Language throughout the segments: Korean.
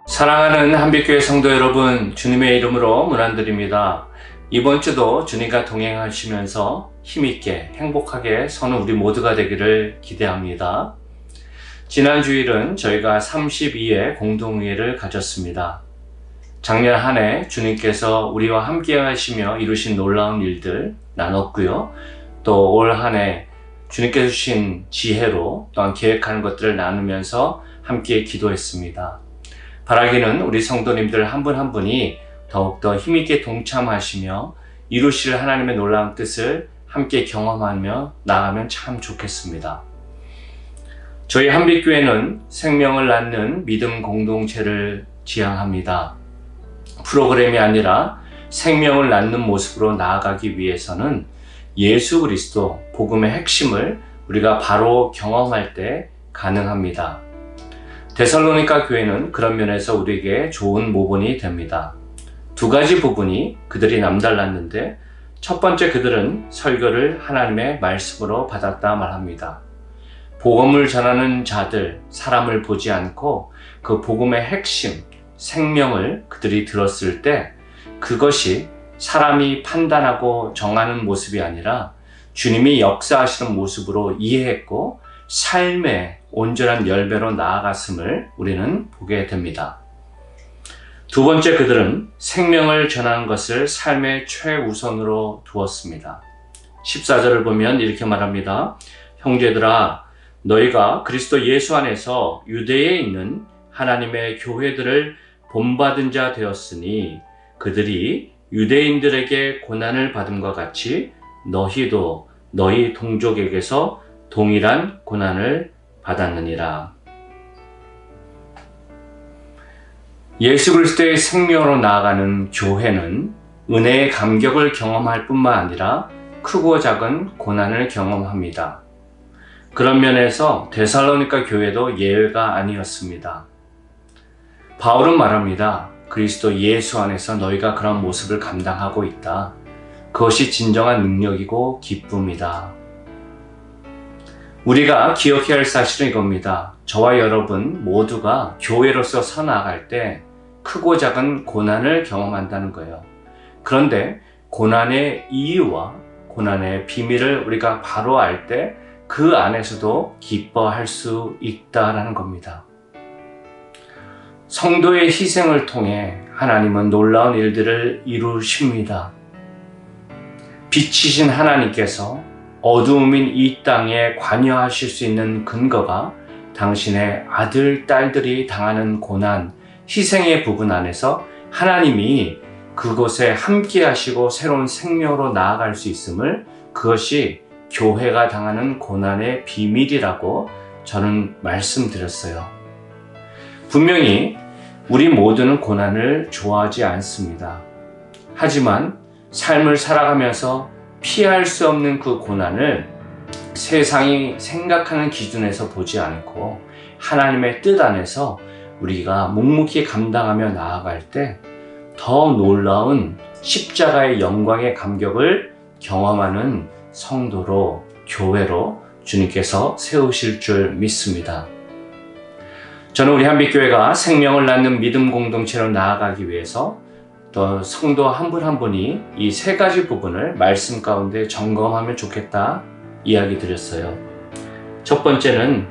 사랑하는 한빛교회 성도 여러분, 주님의 이름으로 문안드립니다. 이번 주도 주님과 동행하시면서 힘있게 행복하게 서는 우리 모두가 되기를 기대합니다. 지난 주일은 저희가 32회 공동회를 가졌습니다. 작년 한 해 주님께서 우리와 함께 하시며 이루신 놀라운 일들 나눴고요. 또 올 한 해 주님께서 주신 지혜로 또한 계획하는 것들을 나누면서 함께 기도했습니다. 바라기는 우리 성도님들 한 분 한 분이 더욱더 힘있게 동참하시며 이루실 하나님의 놀라운 뜻을 함께 경험하며 나아가면 참 좋겠습니다. 저희 한빛교회는 생명을 낳는 믿음 공동체를 지향합니다. 프로그램이 아니라 생명을 낳는 모습으로 나아가기 위해서는 예수 그리스도 복음의 핵심을 우리가 바로 경험할 때 가능합니다. 데살로니가 교회는 그런 면에서 우리에게 좋은 모본이 됩니다. 두 가지 부분이 그들이 남달랐는데, 첫 번째, 그들은 설교를 하나님의 말씀으로 받았다 말합니다. 복음을 전하는 자들, 사람을 보지 않고 그 복음의 핵심, 생명을 그들이 들었을 때 그것이 사람이 판단하고 정하는 모습이 아니라 주님이 역사하시는 모습으로 이해했고 삶의 온전한 열매로 나아갔음을 우리는 보게 됩니다. 두 번째, 그들은 생명을 전하는 것을 삶의 최우선으로 두었습니다. 14절을 보면 이렇게 말합니다. 형제들아, 너희가 그리스도 예수 안에서 유대에 있는 하나님의 교회들을 본받은 자 되었으니 그들이 유대인들에게 고난을 받음과 같이 너희도 너희 동족에게서 동일한 고난을 받았느니라. 예수 그리스도의 생명으로 나아가는 교회는 은혜의 감격을 경험할 뿐만 아니라 크고 작은 고난을 경험합니다. 그런 면에서 데살로니가 교회도 예외가 아니었습니다. 바울은 말합니다. 그리스도 예수 안에서 너희가 그런 모습을 감당하고 있다. 그것이 진정한 능력이고 기쁨이다. 우리가 기억해야 할 사실은 이겁니다. 저와 여러분 모두가 교회로서 서나아갈 때 크고 작은 고난을 경험한다는 거예요. 그런데 고난의 이유와 고난의 비밀을 우리가 바로 알 때 그 안에서도 기뻐할 수 있다라는 겁니다. 성도의 희생을 통해 하나님은 놀라운 일들을 이루십니다. 빛이신 하나님께서 어두움인 이 땅에 관여하실 수 있는 근거가 당신의 아들, 딸들이 당하는 고난, 희생의 부분 안에서 하나님이 그곳에 함께 하시고 새로운 생명으로 나아갈 수 있음을, 그것이 교회가 당하는 고난의 비밀이라고 저는 말씀드렸어요. 분명히 우리 모두는 고난을 좋아하지 않습니다. 하지만 삶을 살아가면서 피할 수 없는 그 고난을 세상이 생각하는 기준에서 보지 않고 하나님의 뜻 안에서 우리가 묵묵히 감당하며 나아갈 때 더 놀라운 십자가의 영광의 감격을 경험하는 성도로, 교회로 주님께서 세우실 줄 믿습니다. 저는 우리 한빛교회가 생명을 낳는 믿음 공동체로 나아가기 위해서 또 성도 한 분 한 분이 이 세 가지 부분을 말씀 가운데 점검하면 좋겠다 이야기 드렸어요. 첫 번째는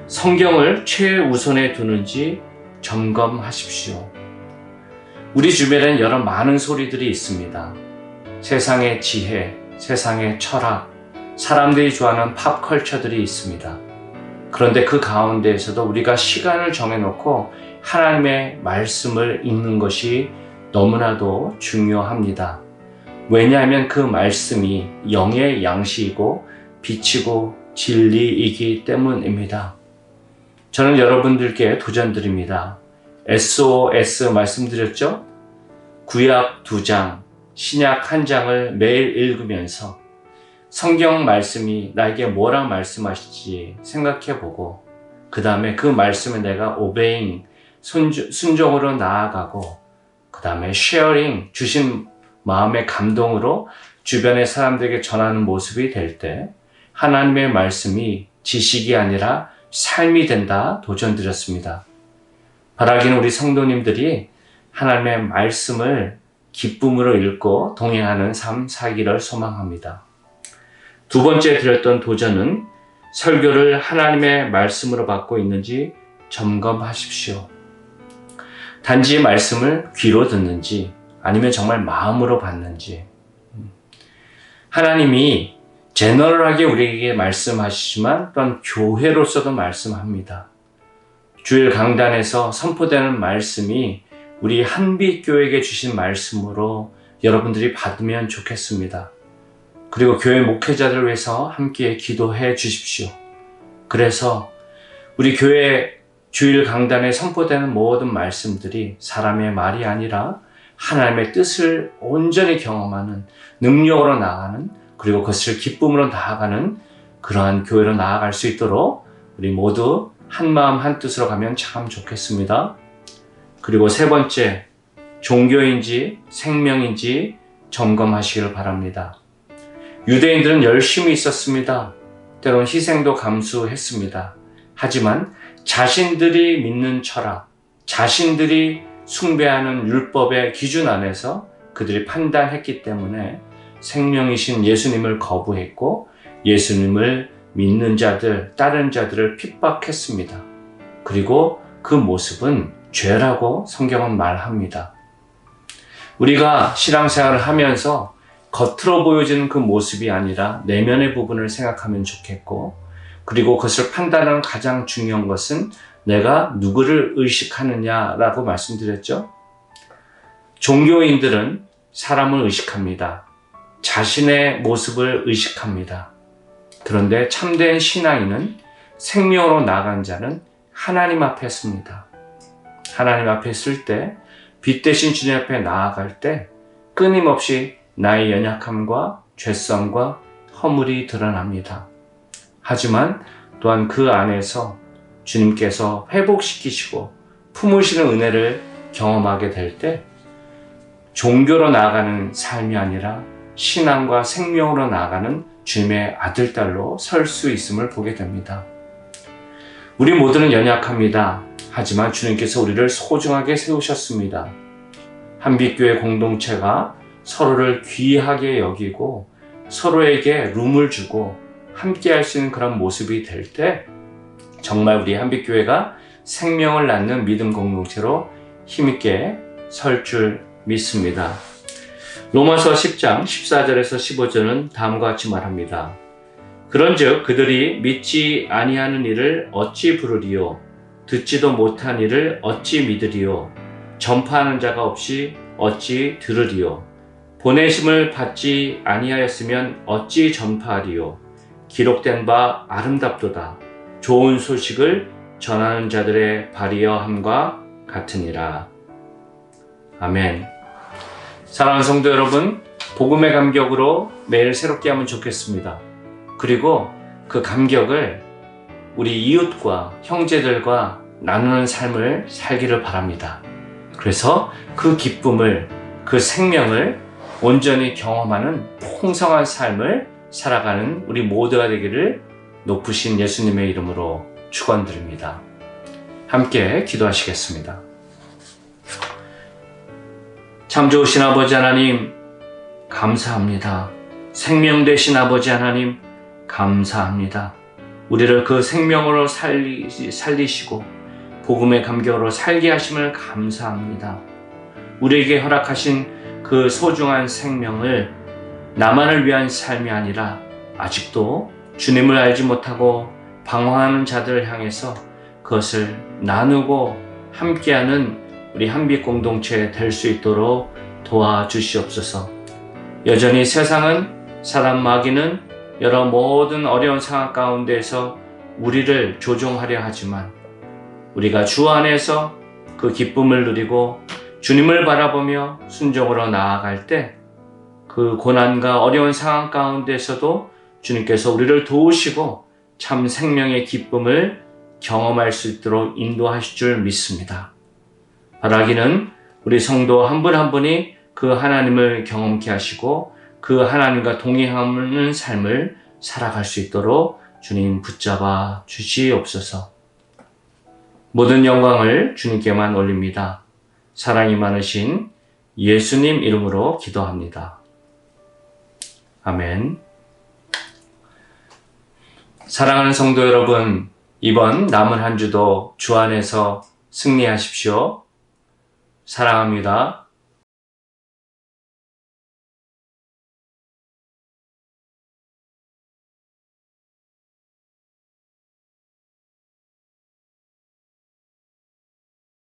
성경을 최우선에 두는지 점검하십시오. 우리 주변에는 여러 많은 소리들이 있습니다. 세상의 지혜, 세상의 철학, 사람들이 좋아하는 팝컬처들이 있습니다. 그런데 그 가운데에서도 우리가 시간을 정해놓고 하나님의 말씀을 읽는 것이 너무나도 중요합니다. 왜냐하면 그 말씀이 영의 양식이고 빛이고 진리이기 때문입니다. 저는 여러분들께 도전드립니다. SOS 말씀드렸죠? 구약 2장, 신약 1장을 매일 읽으면서 성경 말씀이 나에게 뭐라 말씀하실지 생각해보고 그 다음에 그 말씀에 내가 오베잉, 순종으로 나아가고 그 다음에 쉐어링, 주신 마음의 감동으로 주변의 사람들에게 전하는 모습이 될 때 하나님의 말씀이 지식이 아니라 삶이 된다 도전드렸습니다. 바라기는 우리 성도님들이 하나님의 말씀을 기쁨으로 읽고 동행하는 삶 살기를 소망합니다. 두 번째 드렸던 도전은 설교를 하나님의 말씀으로 받고 있는지 점검하십시오. 단지 말씀을 귀로 듣는지 아니면 정말 마음으로 받는지. 하나님이 제너럴하게 우리에게 말씀하시지만 또한 교회로서도 말씀합니다. 주일 강단에서 선포되는 말씀이 우리 한빛교회에게 주신 말씀으로 여러분들이 받으면 좋겠습니다. 그리고 교회 목회자들을 위해서 함께 기도해 주십시오. 그래서 우리 교회 주일 강단에 선포되는 모든 말씀들이 사람의 말이 아니라 하나님의 뜻을 온전히 경험하는 능력으로 나아가는, 그리고 그것을 기쁨으로 나아가는 그러한 교회로 나아갈 수 있도록 우리 모두 한마음 한뜻으로 가면 참 좋겠습니다. 그리고 세 번째, 종교인지 생명인지 점검하시길 바랍니다. 유대인들은 열심히 있었습니다. 때론 희생도 감수했습니다. 하지만 자신들이 믿는 철학, 자신들이 숭배하는 율법의 기준 안에서 그들이 판단했기 때문에 생명이신 예수님을 거부했고 예수님을 믿는 자들, 따른 자들을 핍박했습니다. 그리고 그 모습은 죄라고 성경은 말합니다. 우리가 신앙생활을 하면서 겉으로 보여지는 그 모습이 아니라 내면의 부분을 생각하면 좋겠고, 그리고 그것을 판단하는 가장 중요한 것은 내가 누구를 의식하느냐라고 말씀드렸죠. 종교인들은 사람을 의식합니다. 자신의 모습을 의식합니다. 그런데 참된 신앙인은 생명으로 나아간 자는 하나님 앞에 섭니다. 하나님 앞에 설 때, 빛 대신 주님 앞에 나아갈 때 끊임없이 나의 연약함과 죄성과 허물이 드러납니다. 하지만 또한 그 안에서 주님께서 회복시키시고 품으시는 은혜를 경험하게 될 때 종교로 나아가는 삶이 아니라 신앙과 생명으로 나아가는 주님의 아들, 딸로 설 수 있음을 보게 됩니다. 우리 모두는 연약합니다. 하지만 주님께서 우리를 소중하게 세우셨습니다. 한빛교회 공동체가 서로를 귀하게 여기고 서로에게 룸을 주고 함께 할 수 있는 그런 모습이 될 때 정말 우리 한빛교회가 생명을 낳는 믿음 공동체로 힘있게 설 줄 믿습니다. 로마서 10장 14절에서 15절은 다음과 같이 말합니다. 그런즉 그들이 믿지 아니하는 일을 어찌 부르리요? 듣지도 못한 일을 어찌 믿으리요? 전파하는 자가 없이 어찌 들으리요? 보내심을 받지 아니하였으면 어찌 전파하리요? 기록된 바 아름답도다. 좋은 소식을 전하는 자들의 발이여함과 같으니라. 아멘. 사랑하는 성도 여러분, 복음의 감격으로 매일 새롭게 하면 좋겠습니다. 그리고 그 감격을 우리 이웃과 형제들과 나누는 삶을 살기를 바랍니다. 그래서 그 기쁨을, 그 생명을 온전히 경험하는 풍성한 삶을 살아가는 우리 모두가 되기를 높으신 예수님의 이름으로 축원드립니다. 함께 기도하시겠습니다. 참 좋으신 아버지 하나님, 감사합니다. 생명 되신 아버지 하나님, 감사합니다. 우리를 그 생명으로 살리시고 복음의 감격으로 살게 하심을 감사합니다. 우리에게 허락하신 그 소중한 생명을 나만을 위한 삶이 아니라 아직도 주님을 알지 못하고 방황하는 자들을 향해서 그것을 나누고 함께하는 우리 한빛 공동체 될 수 있도록 도와주시옵소서. 여전히 세상은, 사람 마귀는 여러 모든 어려운 상황 가운데에서 우리를 조종하려 하지만 우리가 주 안에서 그 기쁨을 누리고 주님을 바라보며 순종으로 나아갈 때 그 고난과 어려운 상황 가운데서도 주님께서 우리를 도우시고 참 생명의 기쁨을 경험할 수 있도록 인도하실 줄 믿습니다. 바라기는 우리 성도 한 분 한 분이 그 하나님을 경험케 하시고 그 하나님과 동행하는 삶을 살아갈 수 있도록 주님 붙잡아 주시옵소서. 모든 영광을 주님께만 올립니다. 사랑이 많으신 예수님 이름으로 기도합니다. 아멘. 사랑하는 성도 여러분, 이번 남은 한 주도 주 안에서 승리하십시오. 사랑합니다.